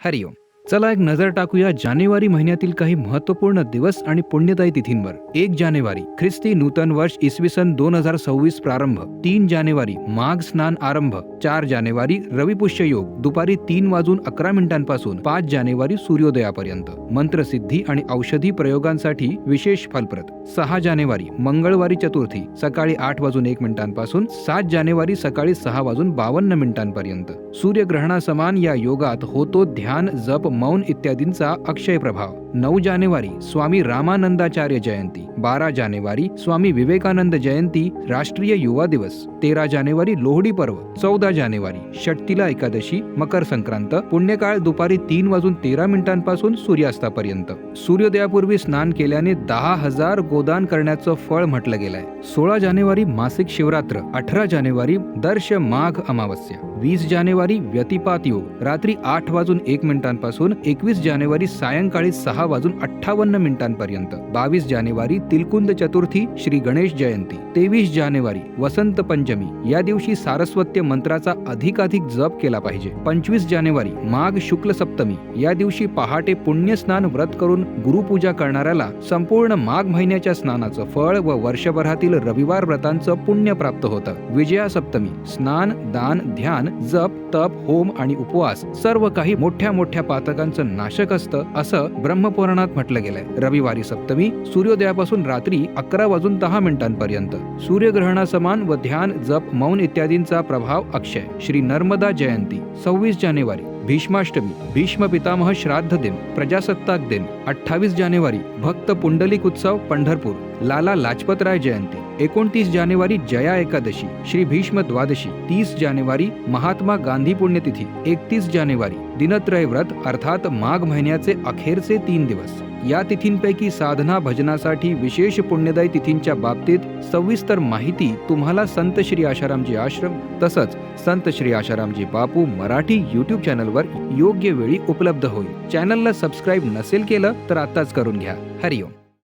हरिओम. चला एक नजर टाकूया जानेवारी महिन्यातील काही महत्त्वपूर्ण दिवस आणि पुण्यदायी तिथींवर. 1 जानेवारी ख्रिस्ती नूतन वर्ष इसवी सन 2026 प्रारंभ. 3 जानेवारी माघ स्नान आरंभ. 4 जानेवारी रविपुष्य योग दुपारी 3:11 पासून 5 जानेवारी सूर्योदयापर्यंत. मंत्रसिद्धी आणि औषधी प्रयोगांसाठी विशेष फलप्रद. 6 जानेवारी मंगळवारी चतुर्थी सकाळी 8:01 पासून 7 जानेवारी सकाळी 6:52 पर्यंत. सूर्यग्रहणासमान या योगात होतो ध्यान, जप, मौन इत्यादींचा अक्षय प्रभाव. 9 जानेवारी स्वामी रामानंदाचार्य जयंती. 12 जानेवारी स्वामी विवेकानंद जयंती राष्ट्रीय युवा दिवस. 13 जानेवारी लोहडी पर्व. 14 जानेवारी षटतिला एकादशी मकर संक्रांत. पुण्यकाळ दुपारी 3:13 पासून सूर्यास्तापर्यंत. सूर्योदयापूर्वी स्नान केल्याने 10,000 गोदान करण्याचं फळ म्हटलं गेलंय. 16 जानेवारी मासिक शिवरात्र. 18 जानेवारी दर्श माघ अमावस्या. 20 जानेवारी व्यतिपात योग रात्री 8:01 पासून 21 जानेवारी सायंकाळी 6:58 पर्यंत. 22 जानेवारी तिलकुंद चतुर्थी श्री गणेश जयंती. 23 जानेवारी वसंत पंचमी. या दिवशी सारस्वत्य मंत्राचा अधिकाधिक जप केला पाहिजे. 25 जानेवारी माघ शुक्ल सप्तमी. या दिवशी पहाटे पुण्यस्नान व्रत करून गुरुपूजा करणाऱ्याला संपूर्ण माघ महिन्याच्या स्नानाचं फळ व वर्षभरातील रविवार व्रतांचं पुण्य प्राप्त होतं. विजया सप्तमी. स्नान, दान, ध्यान, जप, तप, होम आणि उपवास सर्व काही मोठ्या मोठ्या पातकांचं नाशक असतं असं ब्रह्मपुराणात म्हटलं गेलंय. रविवारी सप्तमी सूर्योदयापासून रात्री 11:10 पर्यंत. सूर्यग्रहणासमान व ध्यान, जप, मौन इत्यादींचा प्रभाव अक्षय. श्री नर्मदा जयंती. 26 जानेवारी भीष्माष्टमी. भीष्म पितामह श्राद्ध दिन, प्रजासत्ताक दिन. 28 जानेवारी भक्त पुंडलिक उत्सव पंढरपूर. लाला लाजपतराय जयंती. 29 जानेवारी जया एकादशी श्री भीष्म द्वादशी. 30 जानेवारी महात्मा गांधी पुण्यतिथी. 31 जानेवारी दिनत्रय व्रत अर्थात माघ महिन्याचे अखेरचे 3 दिवस. या तिथींपैकी साधना भजनासाठी विशेष पुण्यदायी तिथींच्या बाबतीत सविस्तर माहिती तुम्हाला संत श्री आशारामजी आश्रम तसंच संत श्री आशारामजी बापू मराठी YouTube चॅनलवर योग्य वेळी उपलब्ध होईल. चॅनलला सबस्क्राईब नसेल केलं तर आताच करून घ्या. हरिओम.